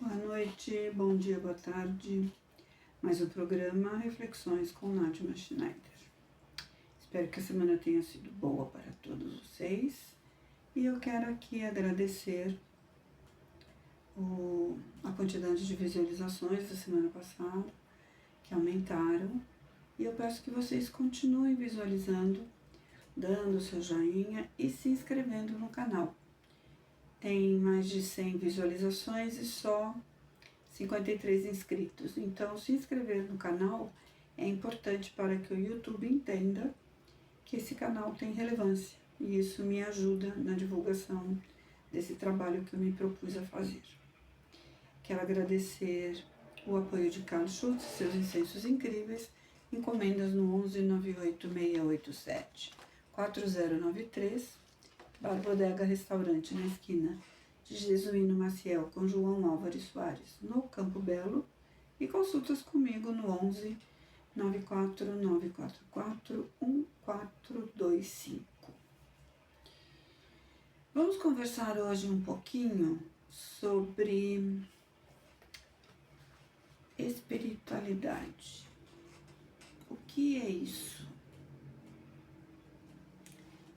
Boa noite, bom dia, boa tarde. Mais um programa Reflexões com Nádia Schneider. Espero que a semana tenha sido boa para todos vocês. E eu quero aqui agradecer a quantidade de visualizações da semana passada, que aumentaram. E eu peço que vocês continuem visualizando, dando seu joinha e se inscrevendo no canal. Tem mais de 100 visualizações e só 53 inscritos. Então, se inscrever no canal é importante para que o YouTube entenda que esse canal tem relevância. E isso me ajuda na divulgação desse trabalho que eu me propus a fazer. Quero agradecer o apoio de Carlos Schultz, seus incensos incríveis, encomendas no 11 98 687 4093, Bar Bodega Restaurante na esquina de Jesuíno Maciel com João Álvares Soares, no Campo Belo, e consultas comigo no 11 94 944 1425. Vamos conversar hoje um pouquinho sobre espiritualidade. O que é isso?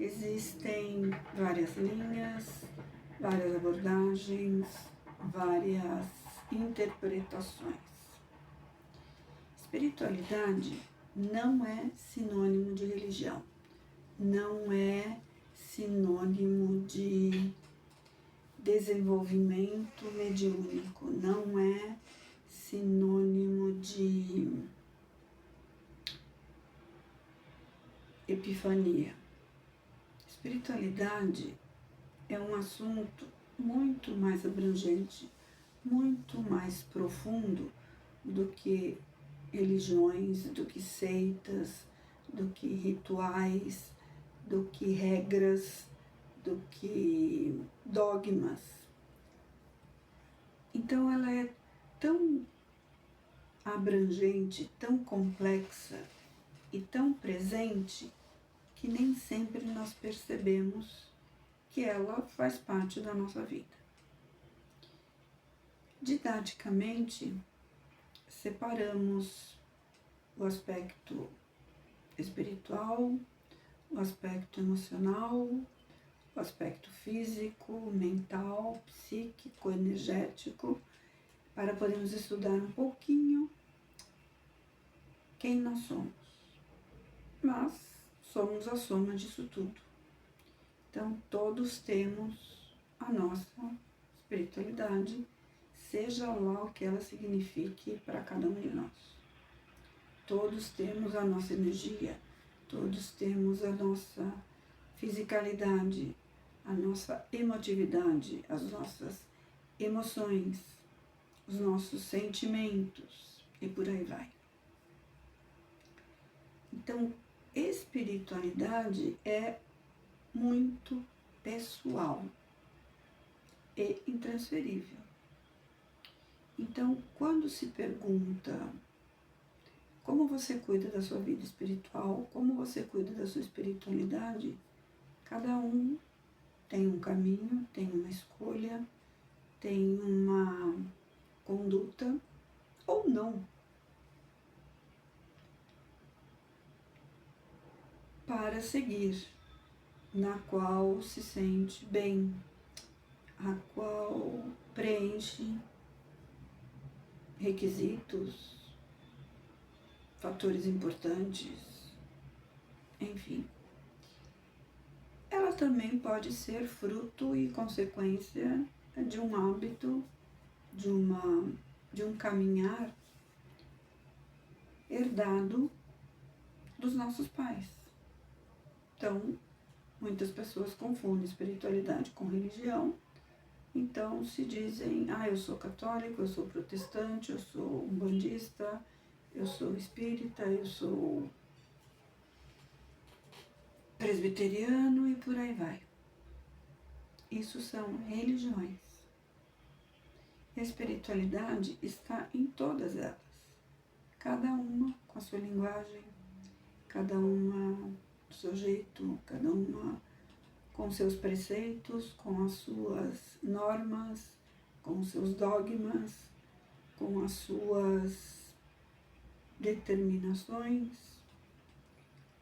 Existem várias linhas, várias abordagens, várias interpretações. Espiritualidade não é sinônimo de religião, não é sinônimo de desenvolvimento mediúnico, não é sinônimo de epifania. Espiritualidade é um assunto muito mais abrangente, muito mais profundo do que religiões, do que seitas, do que rituais, do que regras, do que dogmas. Então ela é tão abrangente, tão complexa e tão presente que nem sempre nós percebemos que ela faz parte da nossa vida. Didaticamente, separamos o aspecto espiritual, o aspecto emocional, o aspecto físico, mental, psíquico, energético, para podermos estudar um pouquinho quem nós somos. Mas somos a soma disso tudo. Então, todos temos a nossa espiritualidade, seja lá o que ela signifique para cada um de nós. Todos temos a nossa energia, todos temos a nossa fisicalidade, a nossa emotividade, as nossas emoções, os nossos sentimentos e por aí vai. Então, espiritualidade é muito pessoal e intransferível. Então, quando se pergunta como você cuida da sua vida espiritual, como você cuida da sua espiritualidade, cada um tem um caminho, tem uma escolha, tem uma conduta ou não para seguir, na qual se sente bem, a qual preenche requisitos, fatores importantes, enfim. Ela também pode ser fruto e consequência de um hábito, de um caminhar herdado dos nossos pais. Então, muitas pessoas confundem espiritualidade com religião. Então se dizem, eu sou católico, eu sou protestante, eu sou umbandista, eu sou espírita, eu sou presbiteriano e por aí vai. Isso são religiões. A espiritualidade está em todas elas, cada uma com a sua linguagem, cada uma do seu jeito, cada uma com seus preceitos, com as suas normas, com os seus dogmas, com as suas determinações,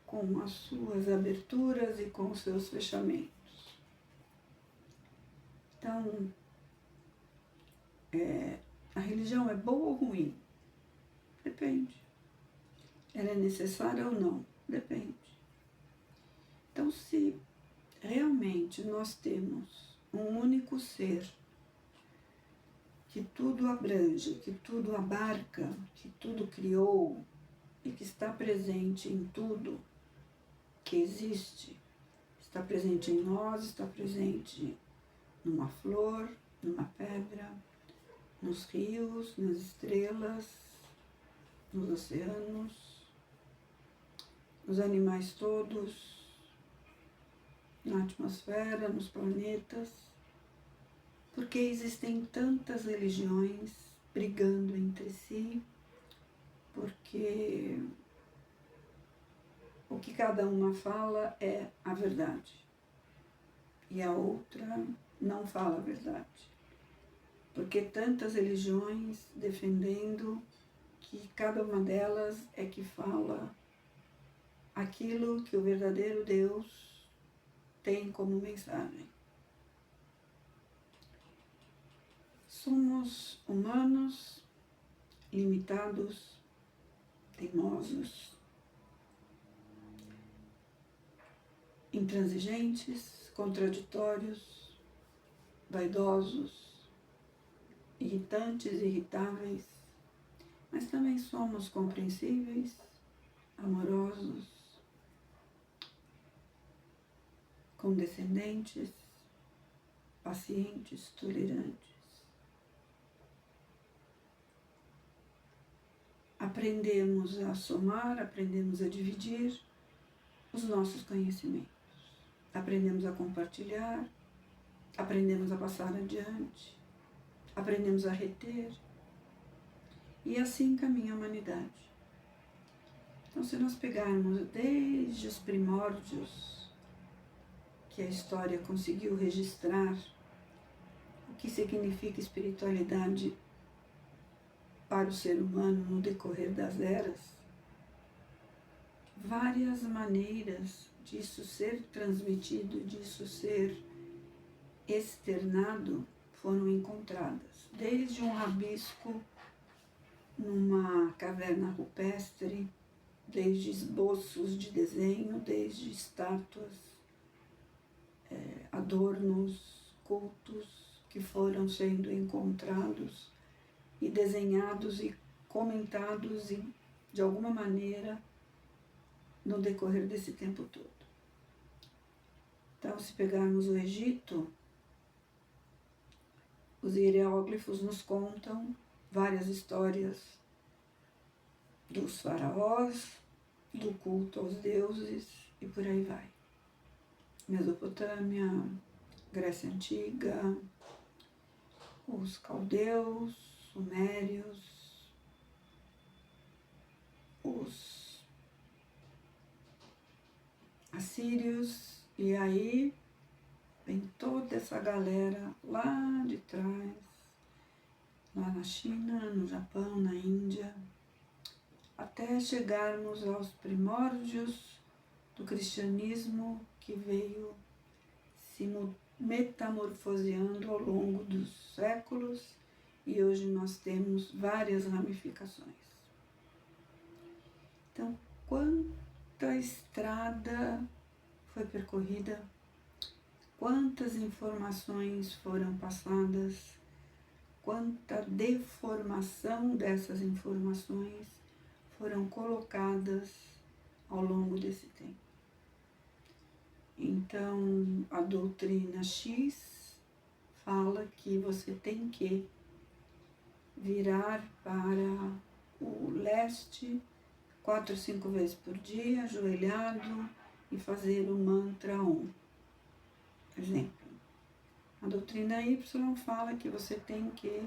com as suas aberturas e com os seus fechamentos. Então, a religião é boa ou ruim? Depende. Ela é necessária ou não? Depende. Então, se realmente nós temos um único ser que tudo abrange, que tudo abarca, que tudo criou e que está presente em tudo que existe, está presente em nós, está presente numa flor, numa pedra, nos rios, nas estrelas, nos oceanos, nos animais todos, na atmosfera, nos planetas. Porque existem tantas religiões brigando entre si, porque o que cada uma fala é a verdade e a outra não fala a verdade. Porque tantas religiões defendendo que cada uma delas é que fala aquilo que o verdadeiro Deus tem como mensagem. Somos humanos, limitados, teimosos, intransigentes, contraditórios, vaidosos, irritantes, irritáveis, mas também somos compreensíveis, amorosos, condescendentes, pacientes, tolerantes. Aprendemos a somar, aprendemos a dividir os nossos conhecimentos. Aprendemos a compartilhar, aprendemos a passar adiante, aprendemos a reter. E assim caminha a humanidade. Então, se nós pegarmos desde os primórdios que a história conseguiu registrar o que significa espiritualidade para o ser humano no decorrer das eras, várias maneiras disso ser transmitido, disso ser externado foram encontradas. Desde um rabisco numa caverna rupestre, desde esboços de desenho, desde estátuas, adornos, cultos que foram sendo encontrados e desenhados e comentados de alguma maneira no decorrer desse tempo todo. Então, se pegarmos o Egito, os hieróglifos nos contam várias histórias dos faraós, do culto aos deuses e por aí vai. Mesopotâmia, Grécia Antiga, os caldeus, sumérios, os assírios, e aí vem toda essa galera lá de trás, lá na China, no Japão, na Índia, até chegarmos aos primórdios do cristianismo que veio se metamorfoseando ao longo dos séculos e hoje nós temos várias ramificações. Então, quanta estrada foi percorrida, quantas informações foram passadas, quanta deformação dessas informações foram colocadas ao longo desse tempo. Então, a doutrina X fala que você tem que virar para o leste 4 ou 5 vezes por dia, ajoelhado, e fazer o mantra Om. Exemplo. A doutrina Y fala que você tem que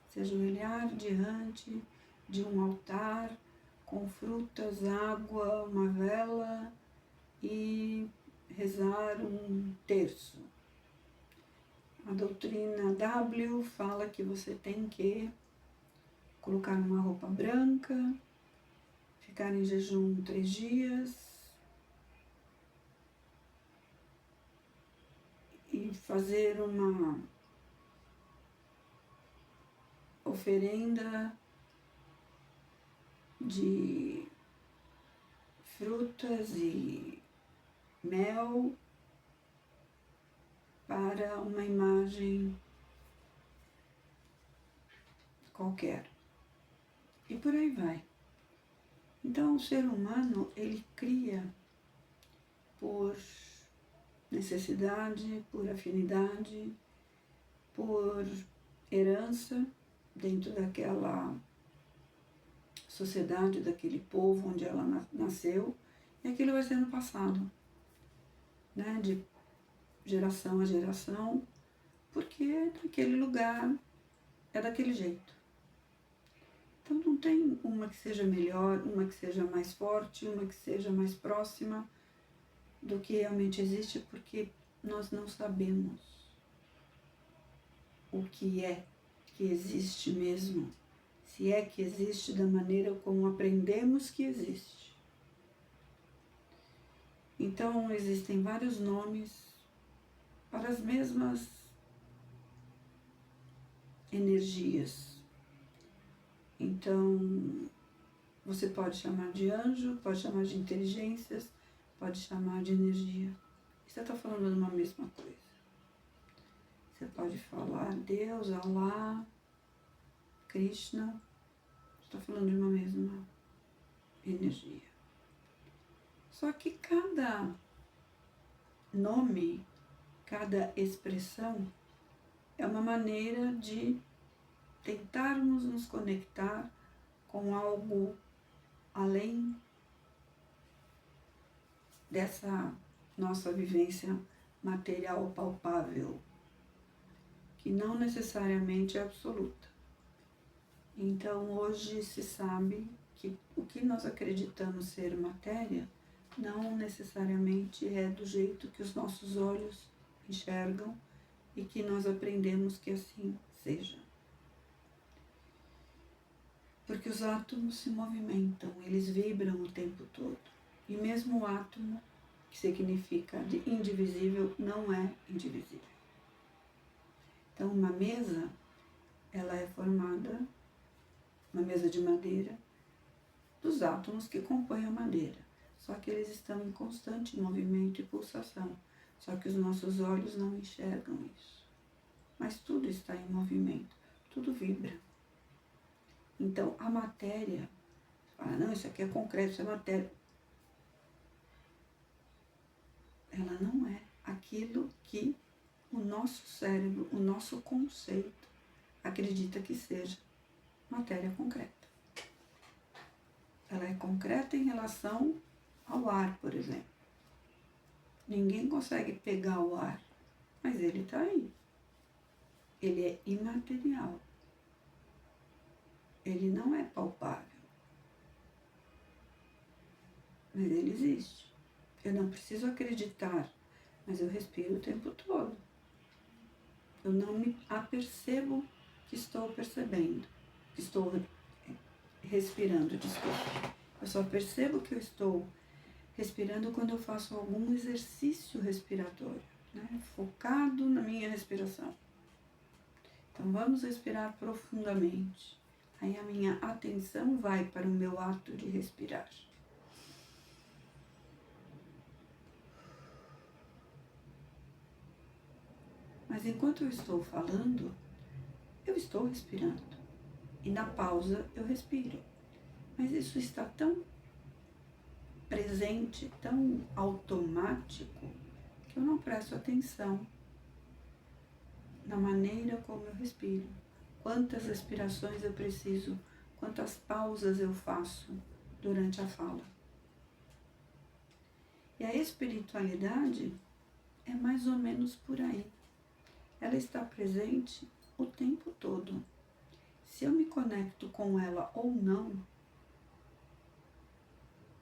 se ajoelhar diante de um altar com frutas, água, uma vela e rezar um terço. A doutrina W fala que você tem que colocar uma roupa branca, ficar em jejum 3 dias e fazer uma oferenda de frutas e mel para uma imagem qualquer. E por aí vai. Então, o ser humano, ele cria por necessidade, por afinidade, por herança dentro daquela sociedade, daquele povo onde ela nasceu, e aquilo vai sendo passado, né, de geração a geração, porque naquele lugar é daquele jeito. Então não tem uma que seja melhor, uma que seja mais forte, uma que seja mais próxima do que realmente existe, porque nós não sabemos o que é que existe mesmo, se é que existe da maneira como aprendemos que existe. Então existem vários nomes para as mesmas energias. Então, você pode chamar de anjo, pode chamar de inteligências, pode chamar de energia. Você está falando de uma mesma coisa. Você pode falar Deus, Allah, Krishna, está falando de uma mesma energia. Só que cada nome, cada expressão é uma maneira de tentarmos nos conectar com algo além dessa nossa vivência material palpável, que não necessariamente é absoluta. Então, hoje se sabe que o que nós acreditamos ser matéria não necessariamente é do jeito que os nossos olhos enxergam e que nós aprendemos que assim seja. Porque os átomos se movimentam, eles vibram o tempo todo. E mesmo o átomo, que significa de indivisível, não é indivisível. Então, uma mesa, ela é formada, uma mesa de madeira, dos átomos que compõem a madeira. Só que eles estão em constante movimento e pulsação. Só que os nossos olhos não enxergam isso. Mas tudo está em movimento, tudo vibra. Então, a matéria, fala, não, isso aqui é concreto, isso é matéria. Ela não é aquilo que o nosso cérebro, o nosso conceito, acredita que seja matéria concreta. Ela é concreta em relação ao ar, por exemplo. Ninguém consegue pegar o ar, mas ele está aí. Ele é imaterial. Ele não é palpável. Mas ele existe. Eu não preciso acreditar, mas eu respiro o tempo todo. Eu não me apercebo que estou percebendo, que estou respirando, desculpa. Eu só percebo que eu estou respirando quando eu faço algum exercício respiratório, né? Focado na minha respiração. Então vamos respirar profundamente. Aí a minha atenção vai para o meu ato de respirar. Mas enquanto eu estou falando, eu estou respirando. E na pausa eu respiro. Mas isso está tão presente, tão automático, que eu não presto atenção na maneira como eu respiro. Quantas respirações eu preciso, quantas pausas eu faço durante a fala. E a espiritualidade é mais ou menos por aí. Ela está presente o tempo todo. Se eu me conecto com ela ou não,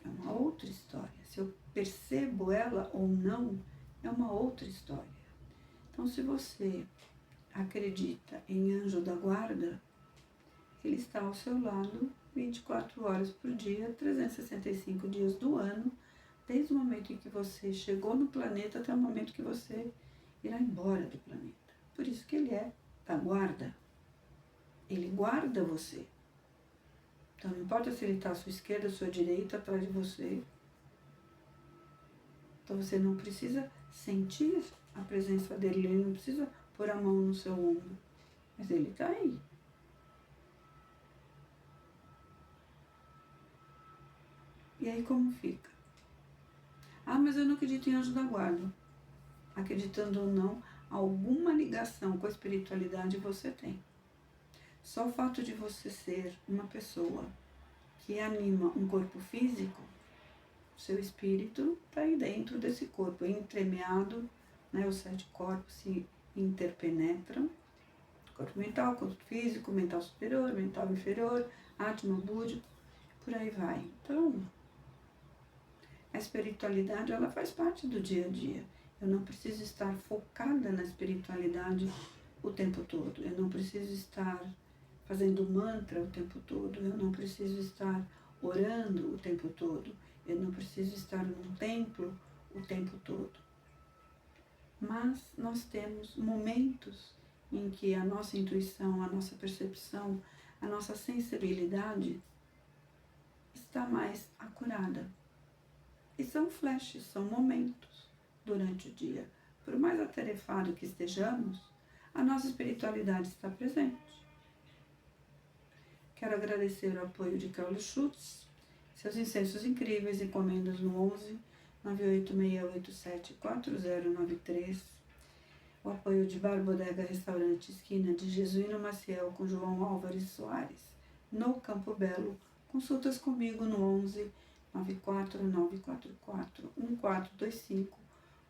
é uma outra história. Se eu percebo ela ou não, é uma outra história. Então, se você acredita em anjo da guarda, ele está ao seu lado 24 horas por dia, 365 dias do ano, desde o momento em que você chegou no planeta até o momento que você irá embora do planeta. Por isso que ele é da guarda. Ele guarda você. Então não importa se ele está à sua esquerda, à sua direita, atrás de você. Então você não precisa sentir a presença dele, ele não precisa pôr a mão no seu ombro. Mas ele está aí. E aí como fica? Ah, mas eu não acredito em anjo da guarda. Acreditando ou não, alguma ligação com a espiritualidade você tem. Só o fato de você ser uma pessoa que anima um corpo físico, seu espírito está aí dentro desse corpo, entremeado, né? Os 7 corpos se interpenetram. Corpo mental, corpo físico, mental superior, mental inferior, Atma, Buddha, por aí vai. Então, a espiritualidade, ela faz parte do dia a dia. Eu não preciso estar focada na espiritualidade o tempo todo. Eu não preciso estar fazendo mantra o tempo todo. Eu não preciso estar orando o tempo todo. Eu não preciso estar num templo o tempo todo. Mas nós temos momentos em que a nossa intuição, a nossa percepção, a nossa sensibilidade está mais acurada. E são flashes, são momentos durante o dia. Por mais atarefado que estejamos, a nossa espiritualidade está presente. Quero agradecer o apoio de Carlos Schutz, seus incensos incríveis, encomendas no 11 98687 4093, o apoio de Bar Bodega Restaurante Esquina de Jesuíno Maciel com João Álvares Soares, no Campo Belo. Consultas comigo no 11 949441425.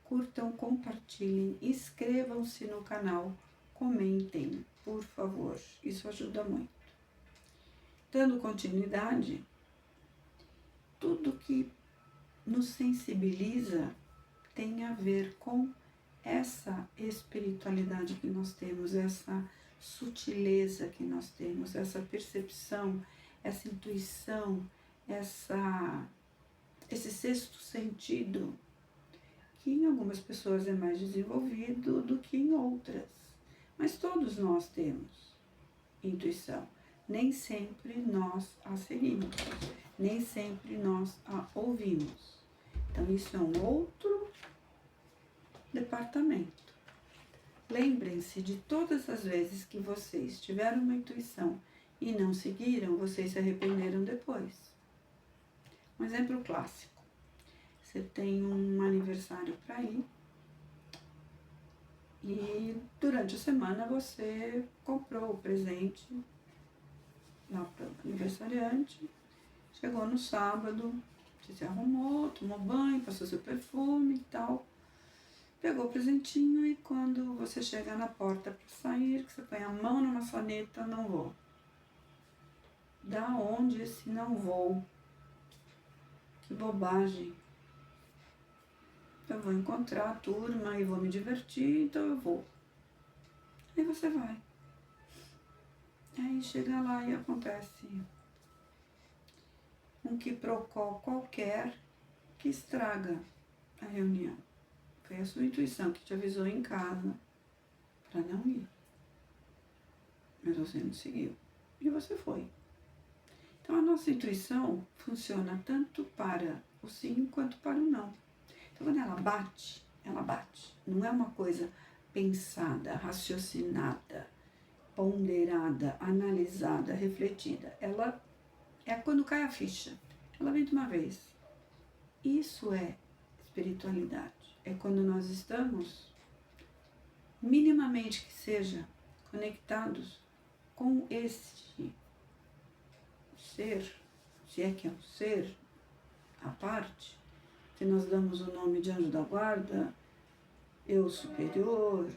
Curtam, compartilhem, inscrevam-se no canal, comentem, por favor, isso ajuda muito. Dando continuidade, tudo que nos sensibiliza tem a ver com essa espiritualidade que nós temos, essa sutileza que nós temos, essa percepção, essa intuição, esse sexto sentido, que em algumas pessoas é mais desenvolvido do que em outras. Mas todos nós temos intuição. Nem sempre nós a seguimos, nem sempre nós a ouvimos. Então isso é um outro departamento. Lembrem-se de todas as vezes que vocês tiveram uma intuição e não seguiram, vocês se arrependeram depois. Um exemplo clássico. Você tem um aniversário para ir e durante a semana você comprou o presente lá para o aniversariante. Chegou no sábado, você se arrumou, tomou banho, passou seu perfume e tal. Pegou o presentinho e quando você chega na porta para sair, que você põe a mão na maçaneta, não vou. Da onde esse não vou? Que bobagem. Eu vou encontrar a turma e vou me divertir, então eu vou. Aí você vai. Aí chega lá e acontece um quiprocó qualquer que estraga a reunião. Foi a sua intuição que te avisou em casa para não ir. Mas você não seguiu. E você foi. Então a nossa intuição funciona tanto para o sim quanto para o não. Então quando ela bate, ela bate. Não é uma coisa pensada, raciocinada, ponderada, analisada, refletida. Ela é quando cai a ficha. Ela vem de uma vez. Isso é espiritualidade. É quando nós estamos, minimamente que seja, conectados com este ser, se é que é um ser à parte, que nós damos o nome de anjo da guarda, eu superior,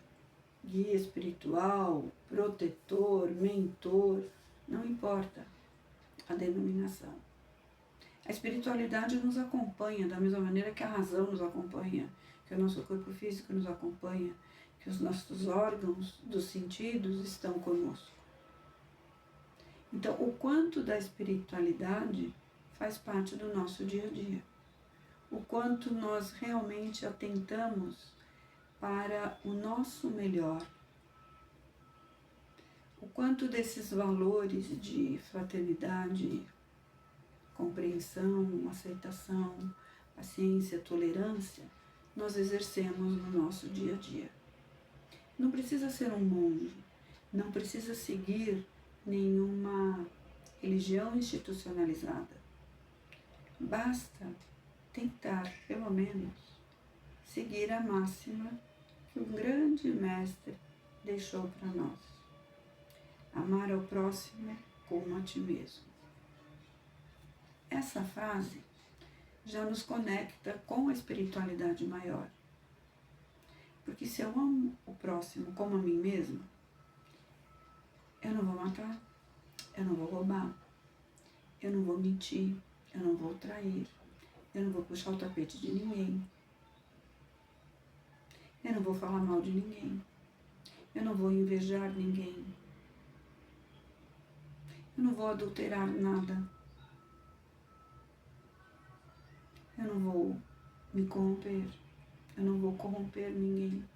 guia espiritual, protetor, mentor, não importa a denominação. A espiritualidade nos acompanha da mesma maneira que a razão nos acompanha, que o nosso corpo físico nos acompanha, que os nossos órgãos dos sentidos estão conosco. Então, o quanto da espiritualidade faz parte do nosso dia a dia. O quanto nós realmente atentamos para o nosso melhor. O quanto desses valores de fraternidade, compreensão, aceitação, paciência, tolerância, nós exercemos no nosso dia a dia. Não precisa ser um monge, não precisa seguir nenhuma religião institucionalizada. Basta tentar, pelo menos, seguir a máxima que um grande mestre deixou para nós. Amar ao próximo como a ti mesmo. Essa frase já nos conecta com a espiritualidade maior. Porque se eu amo o próximo como a mim mesma, eu não vou matar, eu não vou roubar, eu não vou mentir, eu não vou trair, eu não vou puxar o tapete de ninguém, eu não vou falar mal de ninguém, eu não vou invejar ninguém, eu não vou adulterar nada, eu não vou me corromper, eu não vou corromper ninguém,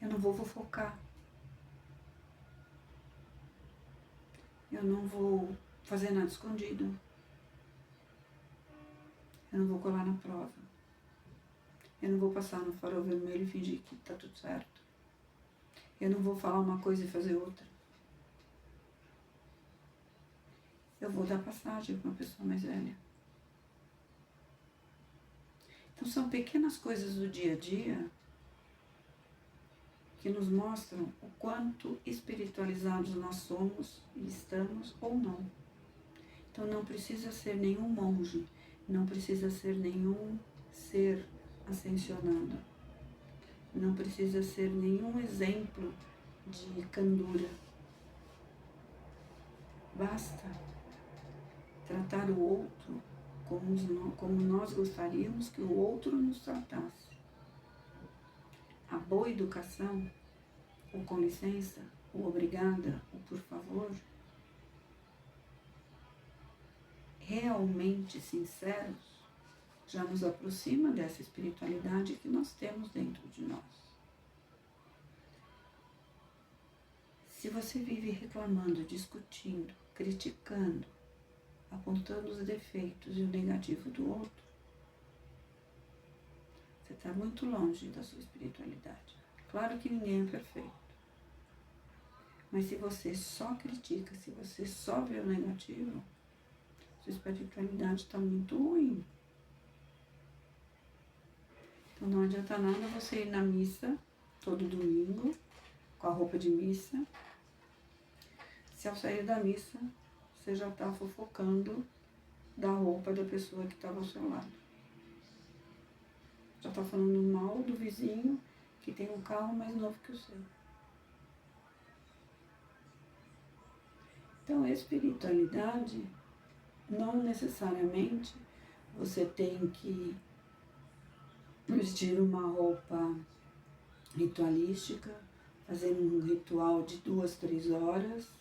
eu não vou fofocar, eu não vou fazer nada escondido, eu não vou colar na prova, eu não vou passar no farol vermelho e fingir que tá tudo certo, eu não vou falar uma coisa e fazer outra, eu vou dar passagem para uma pessoa mais velha. Então são pequenas coisas do dia a dia que nos mostram o quanto espiritualizados nós somos e estamos ou não. Então não precisa ser nenhum monge, não precisa ser nenhum ser ascensionado, não precisa ser nenhum exemplo de candura. Basta tratar o outro como nós gostaríamos que o outro nos tratasse. A boa educação, o com licença, o obrigada, o por favor, realmente sinceros, já nos aproxima dessa espiritualidade que nós temos dentro de nós. Se você vive reclamando, discutindo, criticando, apontando os defeitos e o negativo do outro, você está muito longe da sua espiritualidade. Claro que ninguém é perfeito. Mas se você só critica, se você só vê o negativo, sua espiritualidade está muito ruim. Então não adianta nada você ir na missa todo domingo, com a roupa de missa, se ao sair da missa você já está fofocando da roupa da pessoa que estava ao seu lado. Já está falando mal do vizinho que tem um carro mais novo que o seu. Então, a espiritualidade, não necessariamente você tem que vestir uma roupa ritualística, fazer um ritual de 2, 3 horas,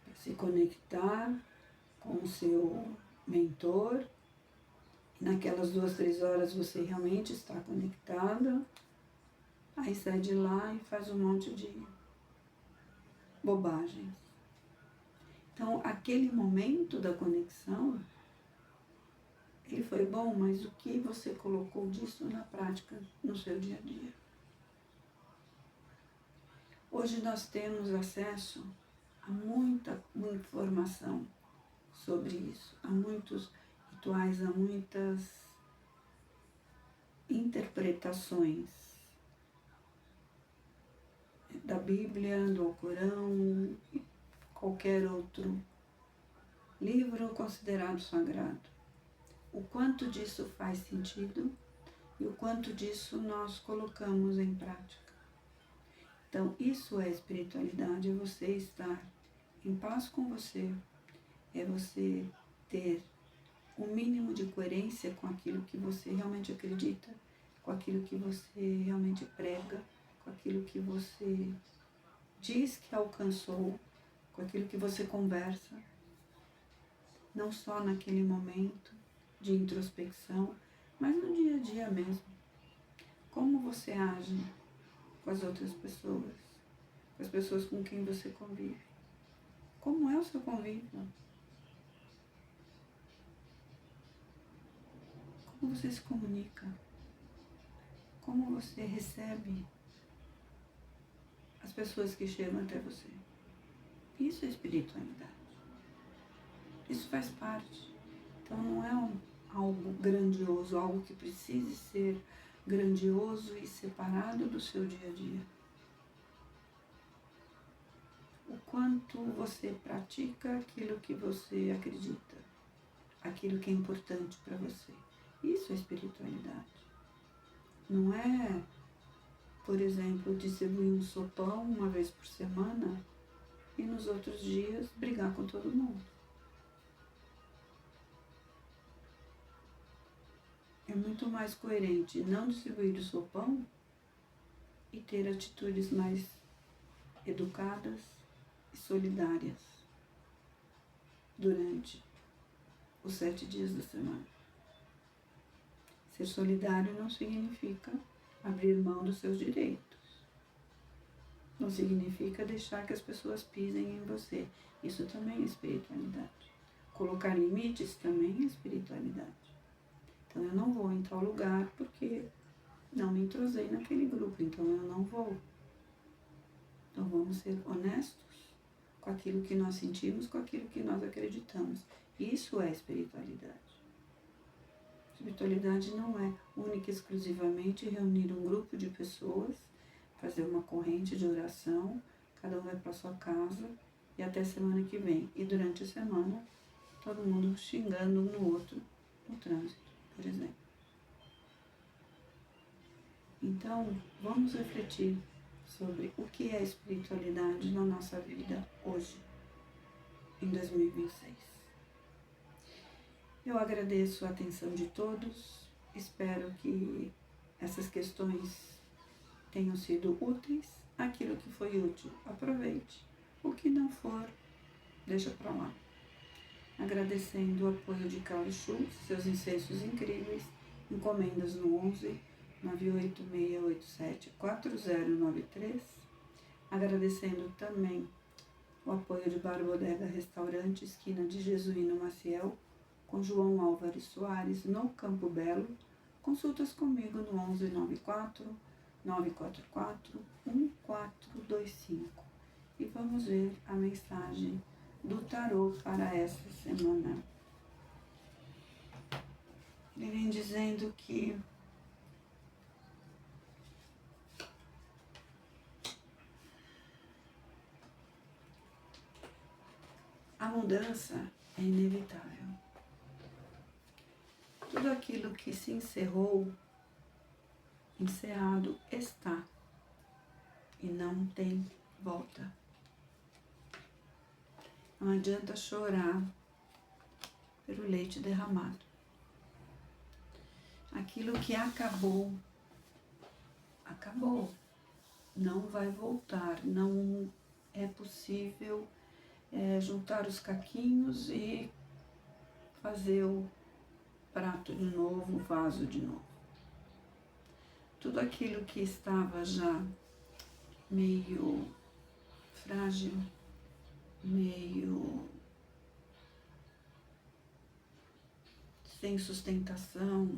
para se conectar com o seu mentor. E naquelas 2, 3 horas você realmente está conectada, aí sai de lá e faz um monte de bobagens. Então, aquele momento da conexão, ele foi bom, mas o que você colocou disso na prática, no seu dia a dia? Hoje nós temos acesso a muita informação sobre isso, a muitos rituais, a muitas interpretações da Bíblia, do Alcorão, qualquer outro livro considerado sagrado. O quanto disso faz sentido e o quanto disso nós colocamos em prática. Então, isso é espiritualidade, é você estar em paz com você, é você ter o mínimo de coerência com aquilo que você realmente acredita, com aquilo que você realmente prega, com aquilo que você diz que alcançou, com aquilo que você conversa, não só naquele momento de introspecção, mas no dia a dia mesmo. Como você age com as outras pessoas, com as pessoas com quem você convive? Como é o seu convívio? Como você se comunica? Como você recebe as pessoas que chegam até você? Isso é espiritualidade. Isso faz parte. Então não é algo grandioso, algo que precise ser grandioso e separado do seu dia a dia. O quanto você pratica aquilo que você acredita, aquilo que é importante para você. Isso é espiritualidade. Não é, por exemplo, distribuir um sopão uma vez por semana e nos outros dias brigar com todo mundo. É muito mais coerente não distribuir o sopão e ter atitudes mais educadas e solidárias durante os 7 dias da semana. Ser solidário não significa abrir mão dos seus direitos. Não significa deixar que as pessoas pisem em você. Isso também é espiritualidade. Colocar limites também é espiritualidade. Então eu não vou em tal lugar porque não me entrosei naquele grupo, então eu não vou. Então vamos ser honestos com aquilo que nós sentimos, com aquilo que nós acreditamos. Isso é espiritualidade. Espiritualidade não é única e exclusivamente reunir um grupo de pessoas, fazer uma corrente de oração, cada um vai para sua casa e até semana que vem. E durante a semana, todo mundo xingando um no outro no trânsito, por exemplo. Então, vamos refletir sobre o que é espiritualidade na nossa vida hoje, em 2026. Eu agradeço a atenção de todos, espero que essas questões tenham sido úteis. Aquilo que foi útil, aproveite. O que não for, deixa para lá. Agradecendo o apoio de Carlos Schultz, seus incensos incríveis, encomendas no 11 98687 4093. Agradecendo também o apoio de Bar Bodega Restaurante, esquina de Jesuíno Maciel, com João Álvares Soares, no Campo Belo. Consultas comigo no 1194 944 1425. E vamos ver a mensagem do tarô para essa semana. Ele vem dizendo que a mudança é inevitável. Tudo aquilo que se encerrou, encerrado está e não tem volta. Não adianta chorar pelo leite derramado. Aquilo que acabou, acabou. Não vai voltar. Não é possível juntar os caquinhos e fazer o prato de novo, o vaso de novo. Tudo aquilo que estava já meio frágil, meio sem sustentação,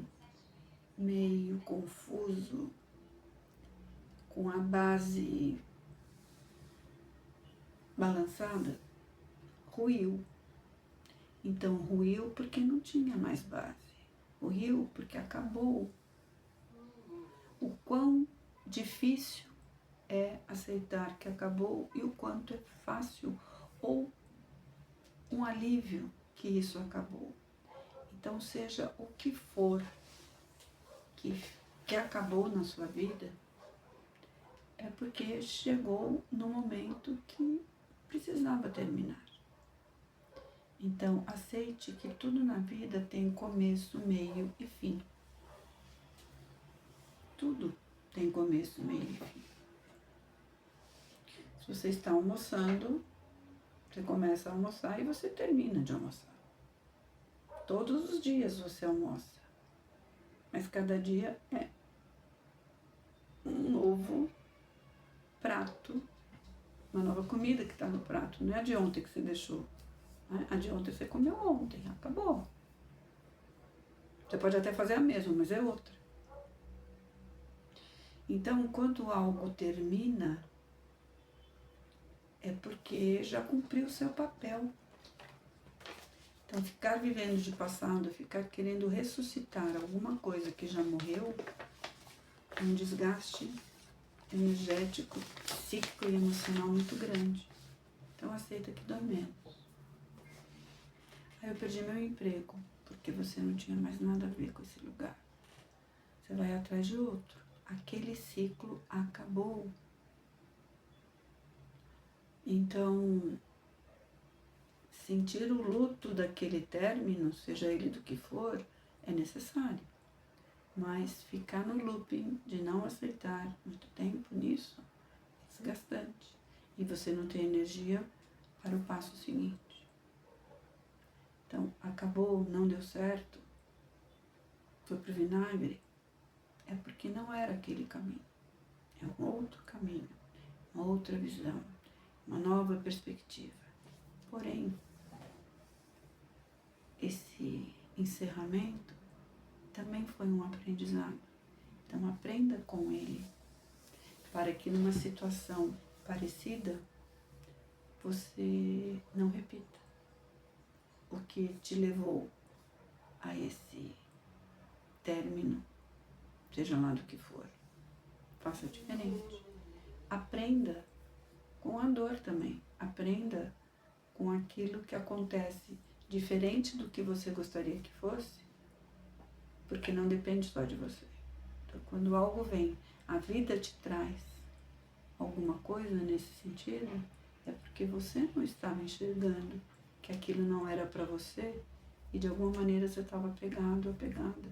meio confuso, com a base balançada, ruiu. Então ruiu porque não tinha mais base. Ruiu porque acabou. O quão difícil é aceitar que acabou e o quanto é fácil ou um alívio que isso acabou. Então, seja o que for que acabou na sua vida, é porque chegou no momento que precisava terminar. Então, aceite que tudo na vida tem começo, meio e fim. Tudo tem começo, meio e fim. Se você está almoçando, você começa a almoçar e você termina de almoçar. Todos os dias você almoça, mas cada dia é um novo prato, uma nova comida que está no prato. Não é a de ontem que você deixou, né? A de ontem você comeu ontem, acabou. Você pode até fazer a mesma, mas é outra. Então, quando algo termina, é porque já cumpriu o seu papel. Então, ficar vivendo de passado, ficar querendo ressuscitar alguma coisa que já morreu, é um desgaste energético, psíquico e emocional muito grande. Então, aceita que dói menos. Aí eu perdi meu emprego, porque você não tinha mais nada a ver com esse lugar. Você vai atrás de outro. Aquele ciclo acabou. Então, sentir o luto daquele término, seja ele do que for, é necessário. Mas ficar no looping de não aceitar muito tempo nisso é desgastante. E você não tem energia para o passo seguinte. Então, acabou, não deu certo, foi pro vinagre, é porque não era aquele caminho. É um outro caminho, uma outra visão, uma nova perspectiva. Porém, esse encerramento também foi um aprendizado. Então, aprenda com ele, para que numa situação parecida, você não repita o que te levou a esse término, seja lá do que for. Faça diferente. Aprenda com a dor também. Aprenda com aquilo que acontece diferente do que você gostaria que fosse, porque não depende só de você. Então, quando algo vem, a vida te traz alguma coisa nesse sentido, é porque você não estava enxergando que aquilo não era para você e de alguma maneira você estava apegado, apegada,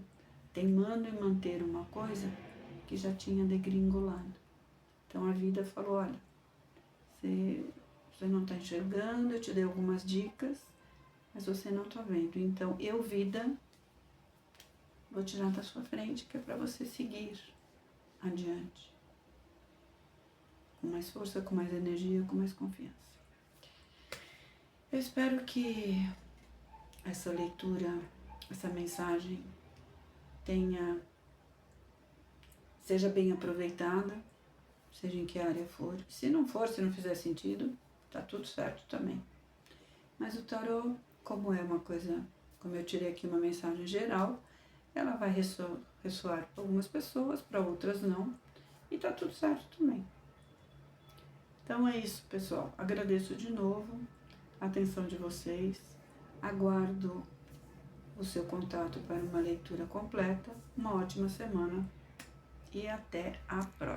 teimando em manter uma coisa que já tinha degringolado. Então a vida falou, olha, você não está enxergando, eu te dei algumas dicas, mas você não está vendo. Então eu, vida, vou tirar da sua frente, que é para você seguir adiante. Com mais força, com mais energia, com mais confiança. Eu espero que essa leitura, essa mensagem seja bem aproveitada, seja em que área for. Se não for, se não fizer sentido, tá tudo certo também. Mas o tarô, como é uma coisa, como eu tirei aqui uma mensagem geral, ela vai ressoar para algumas pessoas, para outras não, e tá tudo certo também. Então é isso, pessoal. Agradeço de novo a atenção de vocês. Aguardo o seu contato para uma leitura completa. Uma ótima semana e até a próxima.